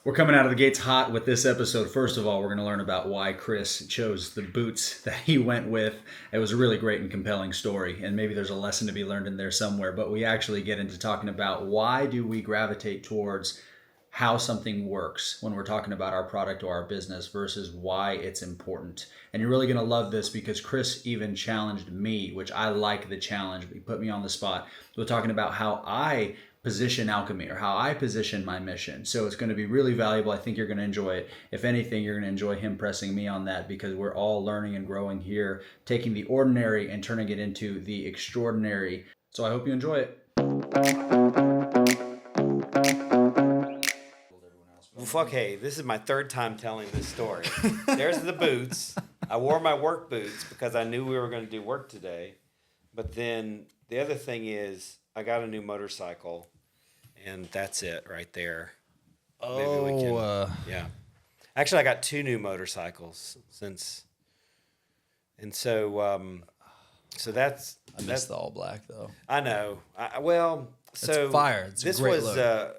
We're coming out of the gates hot with this episode. First of all, we're going to learn about why Chris chose the boots that he went with. It was a really great and compelling story, and maybe there's a lesson to be learned in there somewhere, but we actually get into talking about why do we gravitate towards how something works when we're talking about our product or our business versus why it's important. And you're really going to love this because Chris even challenged me, which I like the challenge. He put me on the spot. We're talking about how I position alchemy or how I position my mission. So it's going to be really valuable. I think you're going to enjoy it. If anything, you're going to enjoy him pressing me on that because we're all learning and growing here, taking the ordinary and turning it into the extraordinary. So I hope you enjoy it. Well, fuck, hey, this is my third time telling this story. There's the boots. I wore my work boots because I knew we were going to do work today. But then the other thing is I got a new motorcycle, and that's it right there. Yeah. Actually, I got two new motorcycles since, and so that's. I missed the all black though. I know. It's fire. It's a great look.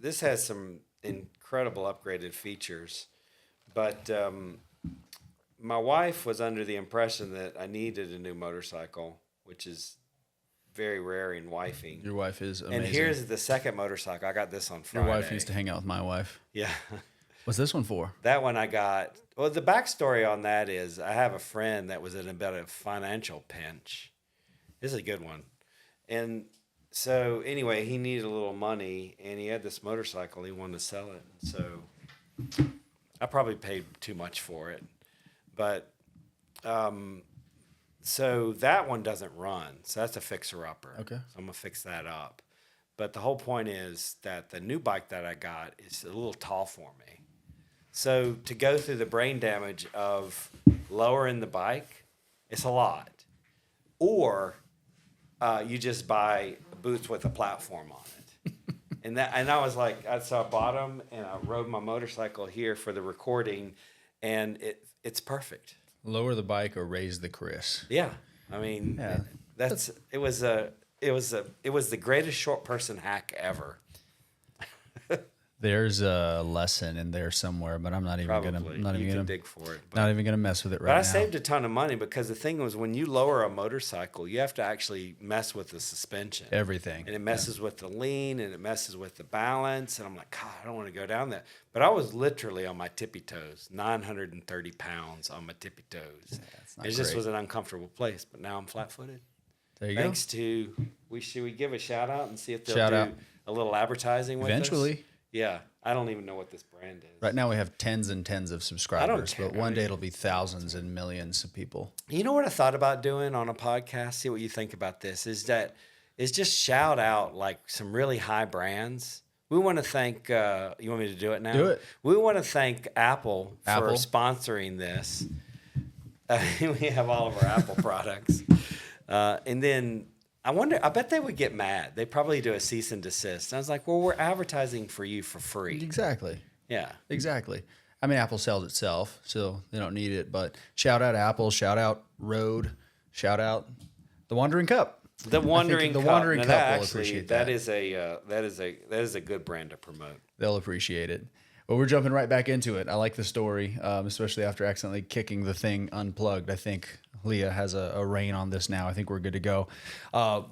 This has some incredible upgraded features, but my wife was under the impression that I needed a new motorcycle, which is very rare in wifing. Your wife is amazing. And here's the second motorcycle. I got this on Friday. Your wife used to hang out with my wife. Yeah. What's this one for? That one I got. Well, the backstory on that is I have a friend that was in a bit of financial pinch. This is a good one. And so anyway, he needed a little money, and he had this motorcycle. He wanted to sell it. So I probably paid too much for it. But so that one doesn't run. So that's a fixer-upper. Okay. So I'm going to fix that up. But the whole point is that the new bike that I got is a little tall for me. So to go through the brain damage of lowering the bike, it's a lot. Or you just buy boots with a platform on it. and I was like, so I bought them, and I rode my motorcycle here for the recording, and it's perfect. Lower the bike or raise the Chris. Yeah, I mean, it was the greatest short person hack ever. There's a lesson in there somewhere, but I'm not even gonna dig for it. Not even gonna mess with it right now. But I saved a ton of money because the thing was, when you lower a motorcycle, you have to actually mess with the suspension. Everything. And it messes with the lean, and it messes with the balance. And I'm like, God, I don't want to go down that. But I was literally on my tippy toes, 930 pounds on my tippy toes. Yeah, it just was an uncomfortable place. But now I'm flat-footed. There you Thanks to, should we give a shout-out and see if they'll do a little advertising with us? Eventually. Yeah, I don't even know what this brand is. Right now we have tens and tens of subscribers, care. but one day it'll be thousands and millions of people. You know what I thought about doing on a podcast? See what you think about this. Is just shout out like some really high brands. We want to thank. You want me to do it now? Do it. We want to thank Apple for sponsoring this. We have all of our Apple products, and then. I bet they would get mad. They probably do a cease and desist. And I was like, well, we're advertising for you for free. Exactly. Yeah. Exactly. I mean, Apple sells itself, so they don't need it. But shout out Apple, shout out Rode, shout out the Wandering Cup. The Wandering Cup. The Wandering Cup will appreciate that. That is a good brand to promote. They'll appreciate it. Well, we're jumping right back into it. I like the story, especially after accidentally kicking the thing unplugged. I think Leah has a rein on this now. I think we're good to go. Well,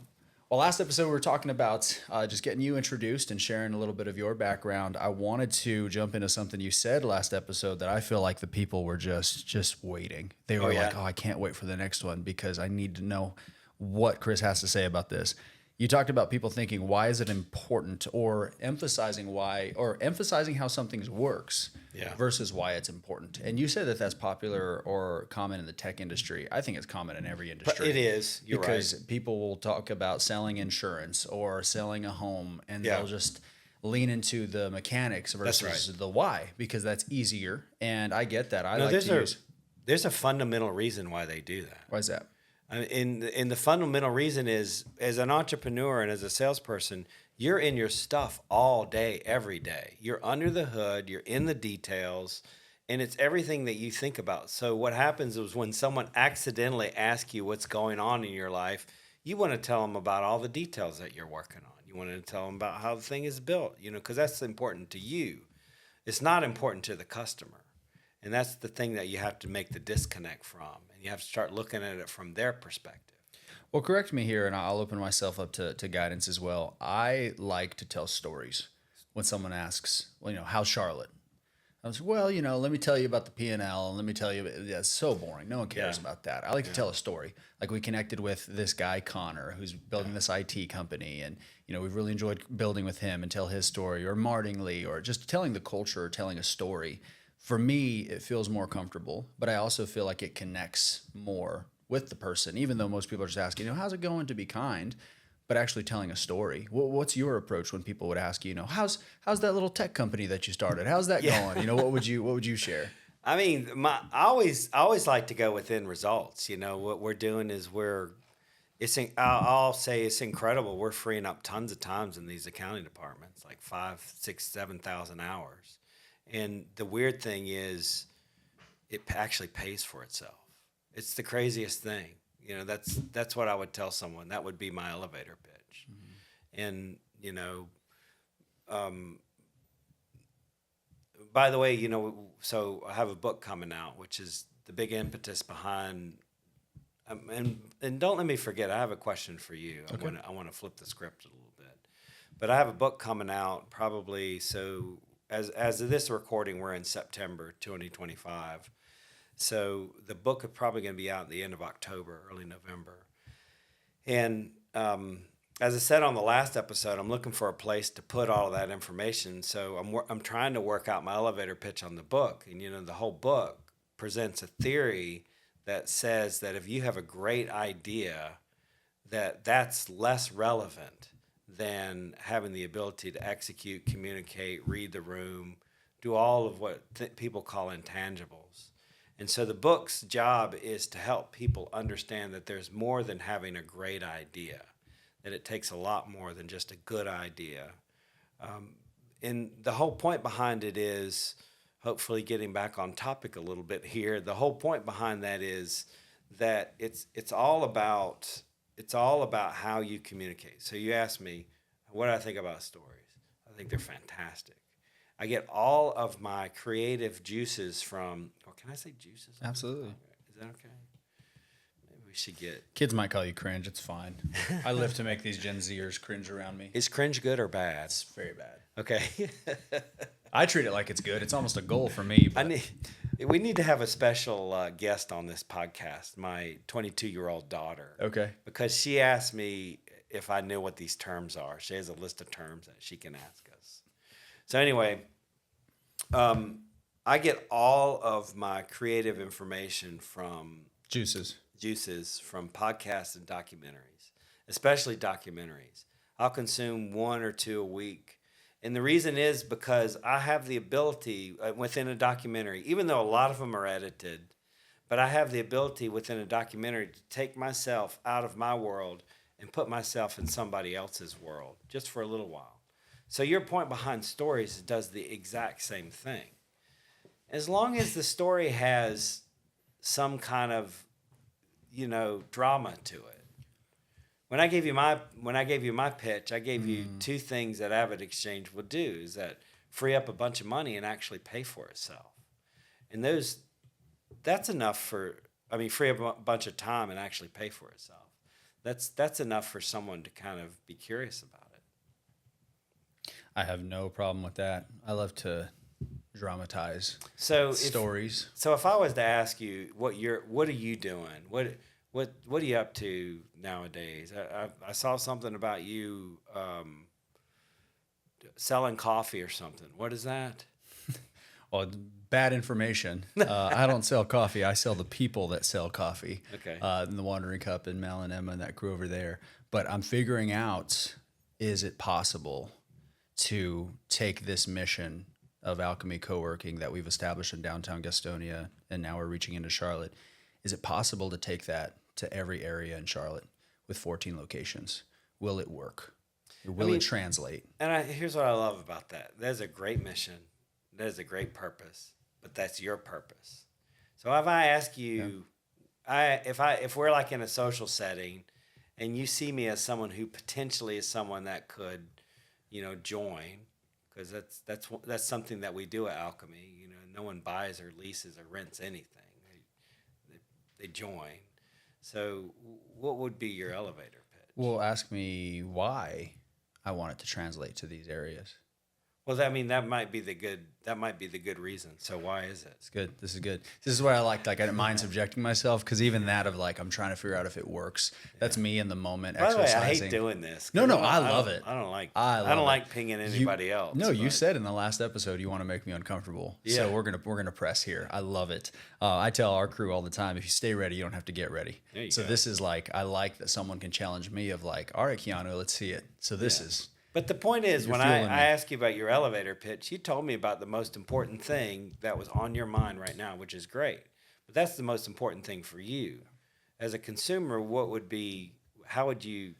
last episode we were talking about just getting you introduced and sharing a little bit of your background. I wanted to jump into something you said last episode that I feel like the people were just waiting. They were like, I can't wait for the next one because I need to know what Chris has to say about this. You talked about people thinking, why is it important, or emphasizing how something works versus why it's important. And you said that that's popular or common in the tech industry. I think it's common in every industry. But it is. You're because right. people will talk about selling insurance or selling a home, and they'll just lean into the mechanics versus the why, because that's easier. And I get that. There's a fundamental reason why they do that. Why is that? And the fundamental reason is, as an entrepreneur and as a salesperson, you're in your stuff all day, every day. You're under the hood, you're in the details, and it's everything that you think about. So what happens is when someone accidentally asks you what's going on in your life, you want to tell them about all the details that you're working on. You want to tell them about how the thing is built, because that's important to you. it's not important to the customer. And that's the thing that you have to make the disconnect from. And you have to start looking at it from their perspective. Well, correct me here, and I'll open myself up to guidance as well. I like to tell stories when someone asks, well, how's Charlotte? I was, well, let me tell you about the P&L, and let me tell you, yeah, it's so boring. No one cares about that. I like to tell a story. Like we connected with this guy, Connor, who's building this IT company, and, we've really enjoyed building with him and tell his story, or Martingley, or just telling the culture, or telling a story. For me, it feels more comfortable, but I also feel like it connects more with the person, even though most people are just asking, how's it going, to be kind, but actually telling a story. What's your approach when people would ask you, how's that little tech company that you started? How's that going? What would you share? I mean, I always like to go within results. What we're doing is I'll say it's incredible. We're freeing up tons of times in these accounting departments, like 5, 6, 7,000 hours. And the weird thing is, it actually pays for itself. It's the craziest thing. That's what I would tell someone. That would be my elevator pitch. Mm-hmm. And by the way, so I have a book coming out, which is the big impetus behind. And don't let me forget, I have a question for you. Okay. I want to flip the script a little bit, but I have a book coming out probably. So as of this recording, we're in September 2025. So the book is probably going to be out at the end of October, early November. And as I said on the last episode, I'm looking for a place to put all of that information. So I'm trying to work out my elevator pitch on the book. And, the whole book presents a theory that says that if you have a great idea, that's less relevant than having the ability to execute, communicate, read the room, do all of what people call intangibles. And so the book's job is to help people understand that there's more than having a great idea, that it takes a lot more than just a good idea. And the whole point behind it is, hopefully getting back on topic a little bit here, the whole point behind that is that it's all about how you communicate. So you asked me, what do I think about stories? I think they're fantastic. I get all of my creative juices from, or can I say juices? Absolutely. Is that okay? Maybe we should get. Kids might call you cringe. It's fine. I live to make these Gen Zers cringe around me. Is cringe good or bad? It's very bad. Okay. I treat it like it's good. It's almost a goal for me. But we need to have a special guest on this podcast, my 22-year-old daughter. Okay. Because she asked me if I knew what these terms are. She has a list of terms that she can ask us. So anyway, I get all of my creative information from juices from podcasts and documentaries, especially documentaries. I'll consume 1 or 2 a week. And the reason is because I have the ability within a documentary, even though a lot of them are edited, but I have the ability within a documentary to take myself out of my world and put myself in somebody else's world just for a little while. So your point behind stories does the exact same thing. As long as the story has some kind of, drama to it. When I gave you my pitch, I gave you 2 things that Avid Exchange will do, is that free up a bunch of money and actually pay for itself. And that's enough free up a bunch of time and actually pay for itself. That's enough for someone to kind of be curious about it. I have no problem with that. I love to dramatize stories. So if I was to ask you what are you doing? What are you up to nowadays? I saw something about you selling coffee or something. What is that? Well, bad information. I don't sell coffee. I sell the people that sell coffee. Okay. In the Wandering Cup and Mel and Emma and that crew over there. But I'm figuring out, is it possible to take this mission of Alchemy Co-working that we've established in downtown Gastonia, and now we're reaching into Charlotte? Is it possible to take that to every area in Charlotte with 14 locations? Will it work? Will it translate? And here's what I love about that. There's a great mission. There's a great purpose, but that's your purpose. So if I ask you, if we're like in a social setting and you see me as someone who potentially is someone that could, join, because that's something that we do at Alchemy. You know, no one buys or leases or rents anything; they join. So, what would be your elevator pitch? Well, ask me why I want it to translate to these areas. Well, I mean, that might be the good reason. So why is it? It's good. This is good. This is where I like I don't mind subjecting myself, because even that of I'm trying to figure out if it works. That's me in the moment By the way, exercising. I hate doing this. No, I love it. I don't like. I I love don't it. like pinging anybody else. No, you but- said in the last episode you want to make me uncomfortable. So Yeah. we're gonna press here. I love it. I tell our crew all the time, if you stay ready, you don't have to get ready. There you So go. this is I like that someone can challenge me of all right, Keanu, let's see it. So this is But the point is, You're when I fueling me. asked you about your elevator pitch, you told me about the most important thing that was on your mind right now, which is great. But that's the most important thing for you. As a consumer, how would you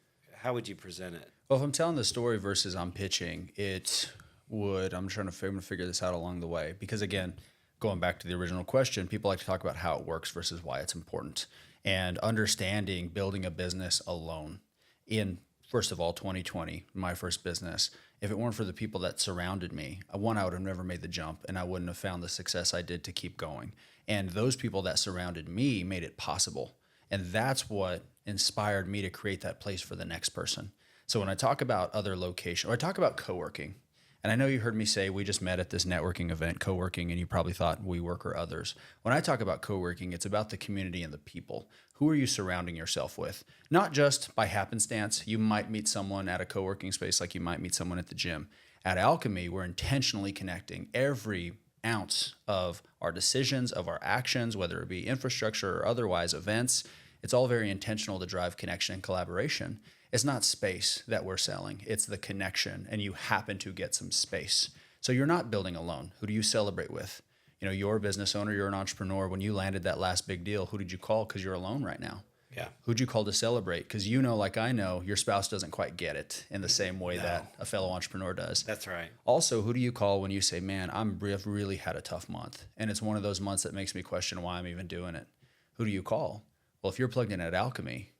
present it? Well, if I'm telling the story versus I'm pitching, I'm trying to figure this out along the way. Because again, going back to the original question, people like to talk about how it works versus why it's important. And understanding building a business alone in, first of all, 2020, my first business, if it weren't for the people that surrounded me, I would have never made the jump, and I wouldn't have found the success I did to keep going. And those people that surrounded me made it possible. And that's what inspired me to create that place for the next person. So when I talk about other location, or I talk about co-working, and I know you heard me say we just met at this networking event, co-working, and you probably thought WeWork or others. When I talk about co-working, it's about the community and the people. Who are you surrounding yourself with? Not just by happenstance. You might meet someone at a co-working space like you might meet someone at the gym. At Alchemy, we're intentionally connecting every ounce of our decisions, of our actions, whether it be infrastructure or otherwise events. It's all very intentional to drive connection and collaboration. It's not space that we're selling. It's the connection, and you happen to get some space. So you're not building alone. Who do you celebrate with? You know, you're a business owner, you're an entrepreneur. When you landed that last big deal, who did you call? Because you're alone right now. Yeah. Who'd you call to celebrate? Because you know, like I know, your spouse doesn't quite get it in the same way that a fellow entrepreneur does. That's right. Also, who do you call when you say, man, I've really had a tough month, and it's one of those months that makes me question why I'm even doing it? Who do you call? Well, if you're plugged in at Alchemy,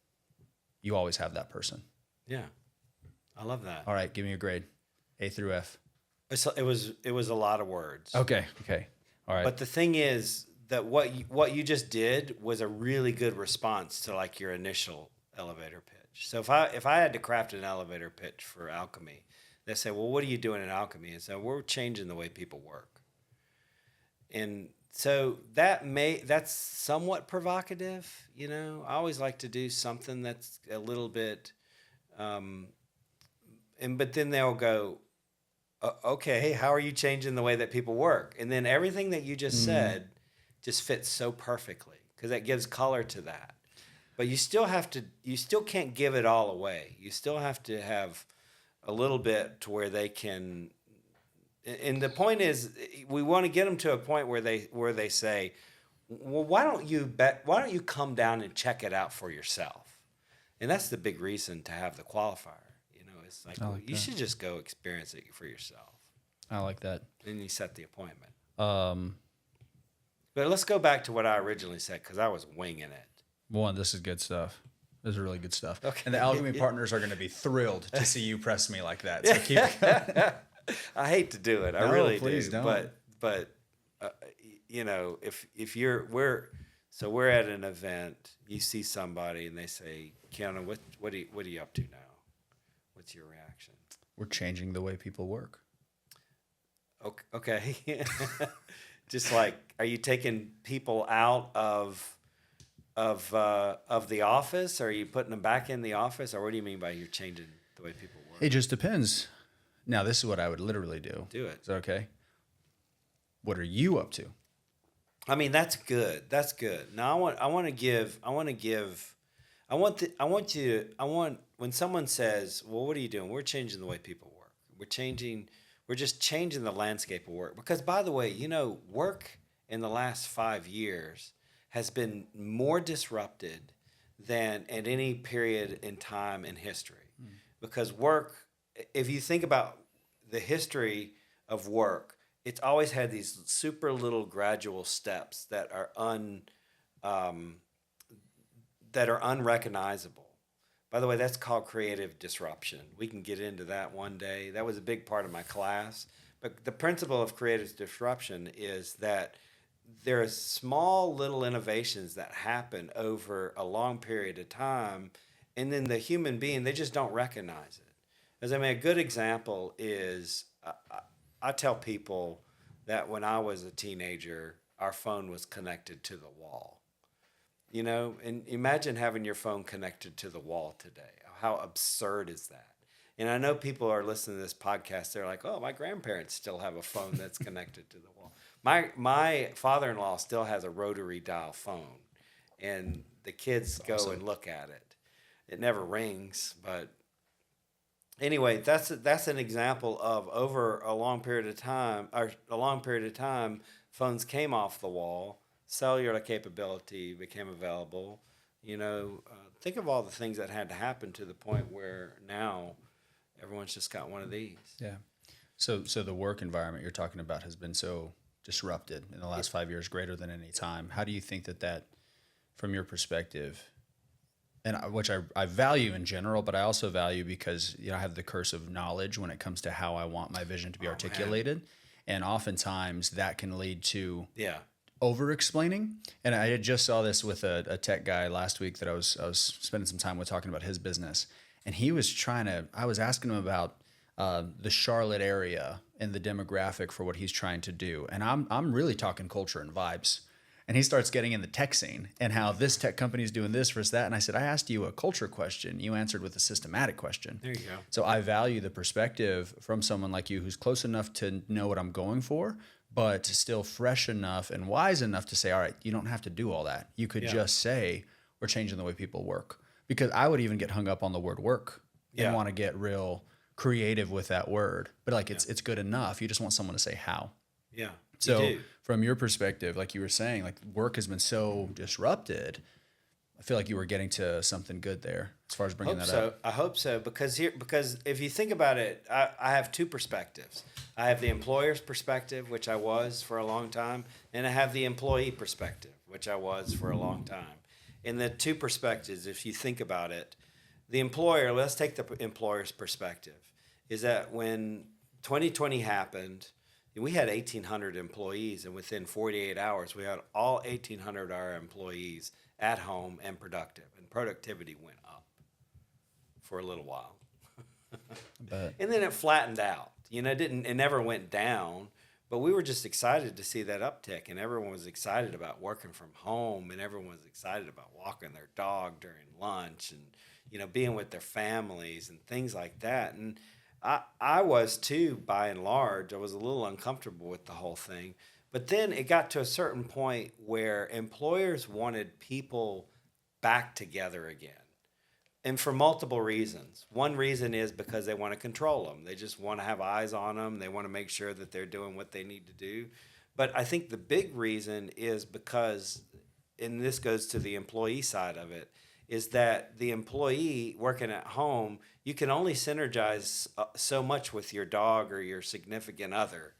you always have that person. Yeah. I love that. All right, give me a grade, A through F. It was a lot of words. Okay. All right. But the thing is that what you just did was a really good response to your initial elevator pitch. So if I had to craft an elevator pitch for Alchemy, they say, well, what are you doing at Alchemy? And so we're changing the way people work. And so that's somewhat provocative, you know. I always like to do something that's a little bit, but then they'll go, okay, how are you changing the way that people work? And then everything that you just said just fits so perfectly, because that gives color to that. But you still can't give it all away. You still have to have a little bit to where they can. And the point is, we want to get them to a point where they say, well, why don't you come down and check it out for yourself? And that's the big reason to have the qualifier. You know, it's you should just go experience it for yourself. I like that. And you set the appointment. But let's go back to what I originally said, because I was winging it. One, this is good stuff. This is really good stuff. Okay. And the Alchemy partners are going to be thrilled to see you press me like that. So keep going. I hate to do it. I No, really please do. don't. But you know, if we're at an event, you see somebody and they say, Keanu, what are you up to now? What's your reaction? We're changing the way people work. Okay. Just are you taking people out of the office? Or are you putting them back in the office? Or what do you mean by you're changing the way people work? It just depends. Now, this is what I would literally do. Do it. Is that okay? What are you up to? I mean, that's good. That's good. Now, when someone says, well, what are you doing? We're changing the way people work. We're just changing the landscape of work. Because, by the way, you know, work in the last 5 years has been more disrupted than at any period in time in history. Because work, if you think about the history of work, it's always had these super little gradual steps that are unrecognizable. By the way, that's called creative disruption. We can get into that one day. That was a big part of my class. But the principle of creative disruption is that there are small little innovations that happen over a long period of time, and then the human being, they just don't recognize it. As I mean, a good example is I tell people that when I was a teenager, our phone was connected to the wall. You know, and imagine having your phone connected to the wall today. How absurd is that? And I know people are listening to this podcast. They're like, "Oh, my grandparents still have a phone that's connected to the wall." My father-in-law still has a rotary dial phone, and the kids go awesome. and look at it. It never rings, but anyway, that's an example of over a long period of time, phones came off the wall, cellular capability became available. You know, think of all the things that had to happen to the point where now everyone's just got one of these. Yeah. So the work environment you're talking about has been so disrupted in the last 5 years, greater than any time. How do you think that, from your perspective, and which I value in general, but I also value because I have the curse of knowledge when it comes to how I want my vision to be articulated, and oftentimes that can lead to over explaining. And I just saw this with a tech guy last week that I was spending some time with, talking about his business, and he was I was asking him about the Charlotte area and the demographic for what he's trying to do, and I'm really talking culture and vibes. And he starts getting in the tech scene and how this tech company is doing this versus that. And I said, I asked you a culture question. You answered with a systematic question. There you go. So I value the perspective from someone like you who's close enough to know what I'm going for, but still fresh enough and wise enough to say, all right, you don't have to do all that. You could just say, we're changing the way people work. Because I would even get hung up on the word work and want to get real creative with that word. But it's good enough. You just want someone to say how. Yeah. So from your perspective, like you were saying, like work has been so disrupted. I feel like you were getting to something good there as far as bringing that up. I hope so, because if you think about it, I have two perspectives. I have the employer's perspective, which I was for a long time, and I have the employee perspective, which I was for a long time. In the two perspectives, if you think about it, the employer, let's take the employer's perspective, is that when 2020 happened, we had 1,800 employees, and within 48 hours, we had all 1,800 of our employees at home and productive, and productivity went up for a little while. And then it flattened out. It never went down, but we were just excited to see that uptick, and everyone was excited about working from home, and everyone was excited about walking their dog during lunch and, being with their families and things like that. And I was too, by and large. I was a little uncomfortable with the whole thing. But then it got to a certain point where employers wanted people back together again. And for multiple reasons. One reason is because they want to control them. They just want to have eyes on them. They want to make sure that they're doing what they need to do. But I think the big reason is because, and this goes to the employee side of it, is that the employee working at home, you can only synergize so much with your dog or your significant other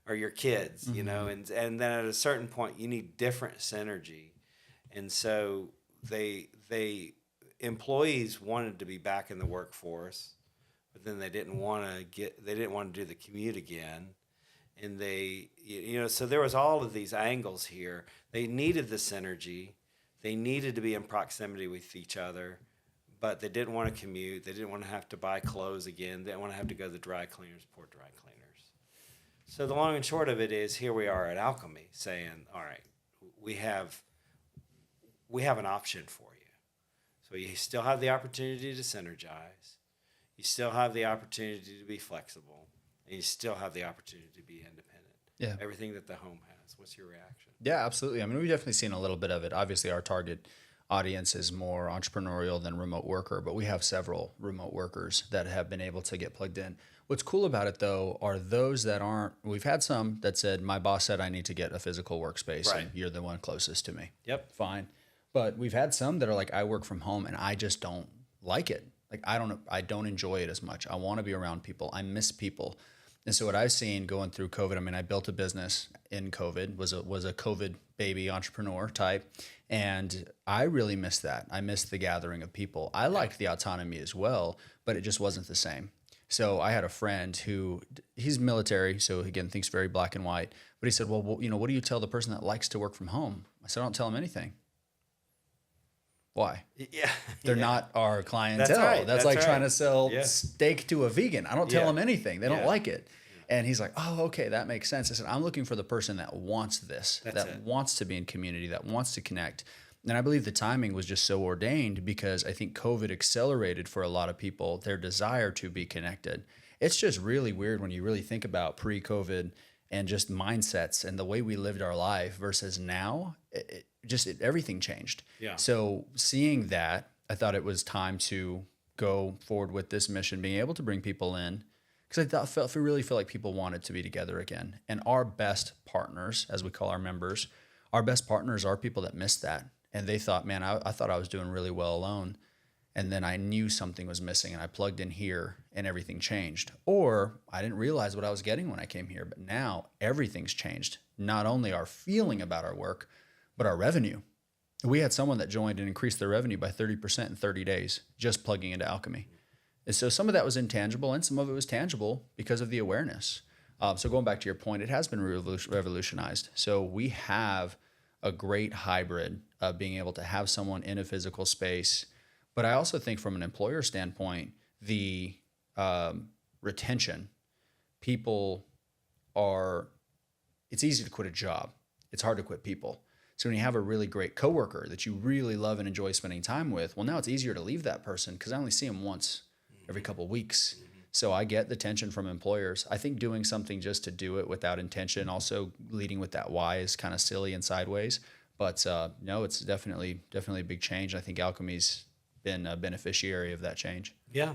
or your kids, and then at a certain point you need different synergy. And so employees wanted to be back in the workforce, but then they didn't want to do the commute again. And so there was all of these angles here. They needed the synergy. They needed to be in proximity with each other, but they didn't want to commute. They didn't want to have to buy clothes again. They didn't want to have to go to the dry cleaners, poor dry cleaners. So the long and short of it is, here we are at Alchemy saying, all right, we have an option for you. So you still have the opportunity to synergize. You still have the opportunity to be flexible. And you still have the opportunity to be independent. Yeah. Everything that the home has. What's your reaction? Yeah, absolutely. I mean, we've definitely seen a little bit of it. Obviously, our target audience is more entrepreneurial than remote worker, but we have several remote workers that have been able to get plugged in. What's cool about it, though, are those that aren't. We've had some that said, my boss said I need to get a physical workspace, and you're the one closest to me. Yep. Fine. But we've had some that are like, I work from home, and I just don't like it. Like, I don't enjoy it as much. I want to be around people. I miss people. And so what I've seen going through COVID, I mean, I built a business in COVID, was a COVID baby entrepreneur type. And I really missed that. I missed the gathering of people. I liked the autonomy as well, but it just wasn't the same. So I had a friend who he's military, so again thinks very black and white. But he said, "Well, what do you tell the person that likes to work from home?" I said, "I don't tell them anything." Why? Yeah. They're Yeah. not our clientele. That's right. That's That's like right. trying to sell Yeah. steak to a vegan. I don't tell Yeah. them anything. They don't Yeah. like it. And he's like, "Oh, okay, that makes sense." I said, "I'm looking for the person that wants this, That's that it. wants to be in community, that wants to connect." And I believe the timing was just so ordained because I think COVID accelerated for a lot of people their desire to be connected. It's just really weird when you really think about pre-COVID and just mindsets and the way we lived our life versus now. Everything changed. Yeah. So seeing that, I thought it was time to go forward with this mission, being able to bring people in, because I really feel like people wanted to be together again. And our best partners, as we call our members, our best partners are people that missed that. And they thought, man, I thought I was doing really well alone. And then I knew something was missing and I plugged in here and everything changed. Or I didn't realize what I was getting when I came here. But now everything's changed. Not only our feeling about our work, but our revenue. We had someone that joined and increased their revenue by 30% in 30 days, just plugging into Alchemy. And so some of that was intangible and some of it was tangible because of the awareness. So going back to your point, it has been revolutionized. So we have a great hybrid of being able to have someone in a physical space. But I also think from an employer standpoint, the retention, it's easy to quit a job. It's hard to quit people. So when you have a really great coworker that you really love and enjoy spending time with, well, now it's easier to leave that person because I only see them once every couple of weeks. So I get the tension from employers. I think doing something just to do it without intention, also leading with that why, is kind of silly and sideways. But no, it's definitely a big change. I think Alchemy's been a beneficiary of that change. Yeah,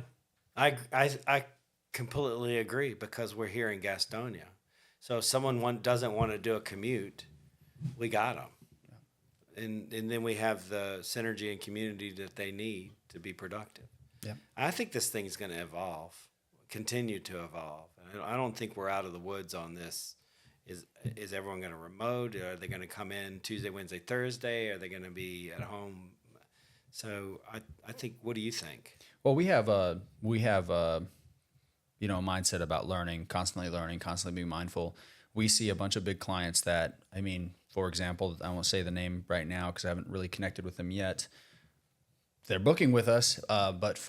I completely agree because we're here in Gastonia. So if someone doesn't want to do a commute, we got them. And then we have the synergy and community that they need to be productive. Yeah. I think this thing's going to evolve, continue to evolve. I don't think we're out of the woods on this. Is everyone going to remote? Are they going to come in Tuesday, Wednesday, Thursday? Are they going to be at home? So I think, what do you think? Well, we have a mindset about constantly learning, constantly being mindful. We see a bunch of big clients that, for example, I won't say the name right now because I haven't really connected with them yet. They're booking with us, but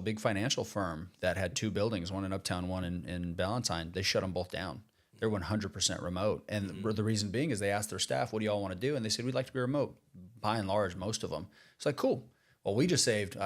big financial firm that had 2 buildings, one in Uptown, one in Ballantyne, they shut them both down. They're 100% remote. And the reason being is they asked their staff, "What do y'all want to do?" And they said, "We'd like to be remote." By and large, most of them. It's like, cool. Well, we just saved,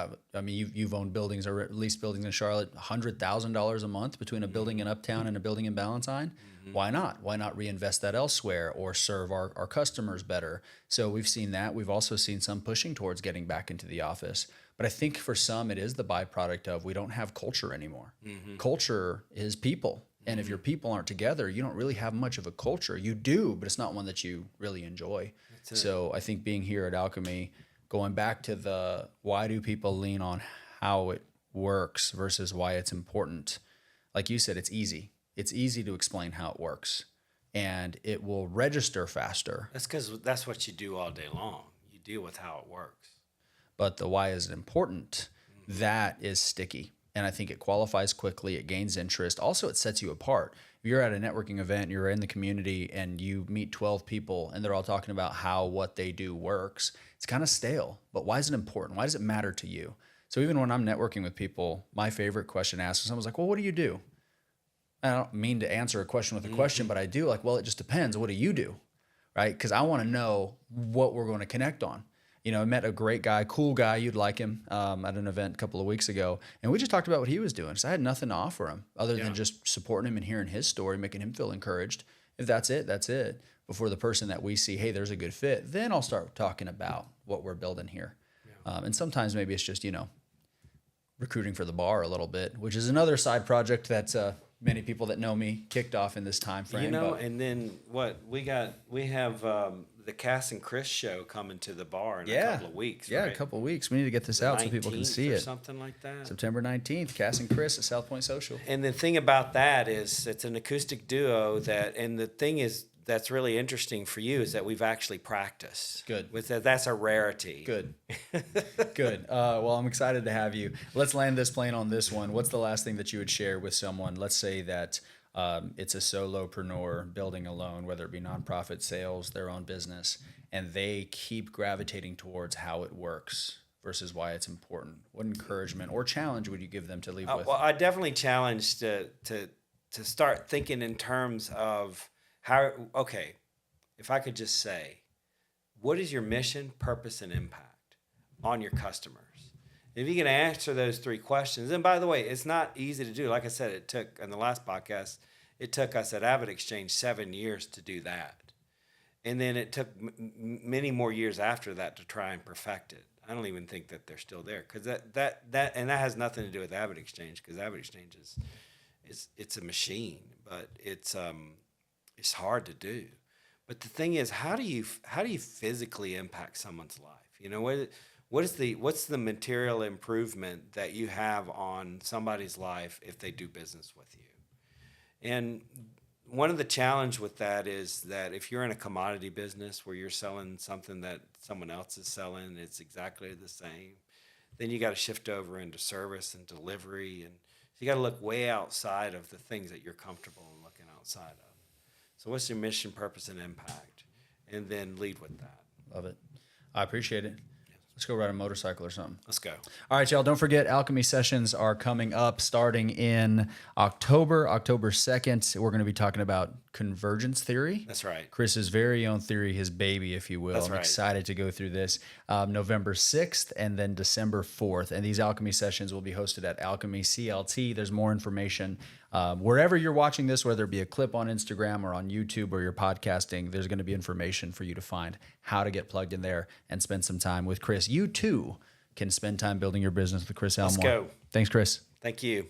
you've owned buildings or leased buildings in Charlotte, $100,000 a month between a building in Uptown and a building in Ballantyne. Why not? Why not reinvest that elsewhere or serve our customers better? So we've seen that. We've also seen some pushing towards getting back into the office. But I think for some, it is the byproduct of we don't have culture anymore. Culture is people. And if your people aren't together, you don't really have much of a culture. You do, but it's not one that you really enjoy. So I think being here at Alchemy, going back to the why do people lean on how it works versus why it's important. Like you said, it's easy. It's easy to explain how it works and it will register faster. That's because that's what you do all day long. You deal with how it works. But the why is important. That is sticky. And I think it qualifies quickly. It gains interest. Also, it sets you apart. If you're at a networking event, you're in the community and you meet 12 people and they're all talking about how what they do works, it's kind of stale. But why is it important? Why does it matter to you? So even when I'm networking with people, my favorite question asked, someone's like, "Well, what do you do?" I don't mean to answer a question with a question, but I do. Like, well, it just depends. What do you do? Right? Because I want to know what we're going to connect on. I met a great guy, cool guy. You'd like him at an event a couple of weeks ago. And we just talked about what he was doing. So I had nothing to offer him other than just supporting him and hearing his story, making him feel encouraged. If that's it, that's it. Before the person that we see, hey, there's a good fit, then I'll start talking about what we're building here. Yeah. And sometimes maybe it's just, recruiting for the bar a little bit, which is another side project that many people that know me kicked off in this time frame. And then what we have the Cass and Chris show coming to the bar in a couple of weeks. Yeah, right? a couple of weeks. We need to get this out so people can see it. Something like that. September 19th, Cass and Chris at South Point Social. And the thing about that is it's an acoustic duo and the thing is that's really interesting for you is that we've actually practiced. Good. With that's a rarity. Good. Good. Well, I'm excited to have you. Let's land this plane on this one. What's the last thing that you would share with someone? Let's say that it's a solopreneur building alone, whether it be nonprofit sales, their own business, and they keep gravitating towards how it works versus why it's important. What encouragement or challenge would you give them to leave with? Well, I definitely challenge to start thinking in terms of how. Okay, if I could just say, what is your mission, purpose, and impact on your customers? If you can answer those 3 questions, and by the way, it's not easy to do. Like I said, it took in the last podcast, it took us at Avid Exchange 7 years to do that, and then it took many more years after that to try and perfect it. I don't even think that they're still there because that has nothing to do with Avid Exchange because Avid Exchange it's a machine, but it's hard to do. But the thing is, how do you physically impact someone's life? You know, what's the material improvement that you have on somebody's life if they do business with you? And one of the challenge with that is that if you're in a commodity business where you're selling something that someone else is selling, it's exactly the same, then you got to shift over into service and delivery, and you got to look way outside of the things that you're comfortable in looking outside of. So what's your mission, purpose, and impact? And then lead with that. Love it. I appreciate it. Let's go ride a motorcycle or something. Let's go. All right, y'all. Don't forget, Alchemy Sessions are coming up starting in October 2nd. We're going to be talking about convergence theory. That's right. Chris's very own theory, his baby, if you will. That's I'm right. excited to go through this. November 6th and then December 4th. And these Alchemy Sessions will be hosted at Alchemy CLT. There's more information. Wherever you're watching this, whether it be a clip on Instagram or on YouTube or you're podcasting, there's going to be information for you to find how to get plugged in there and spend some time with Chris. You too can spend time building your business with Chris Elmore. Let's go. Thanks, Chris. Thank you.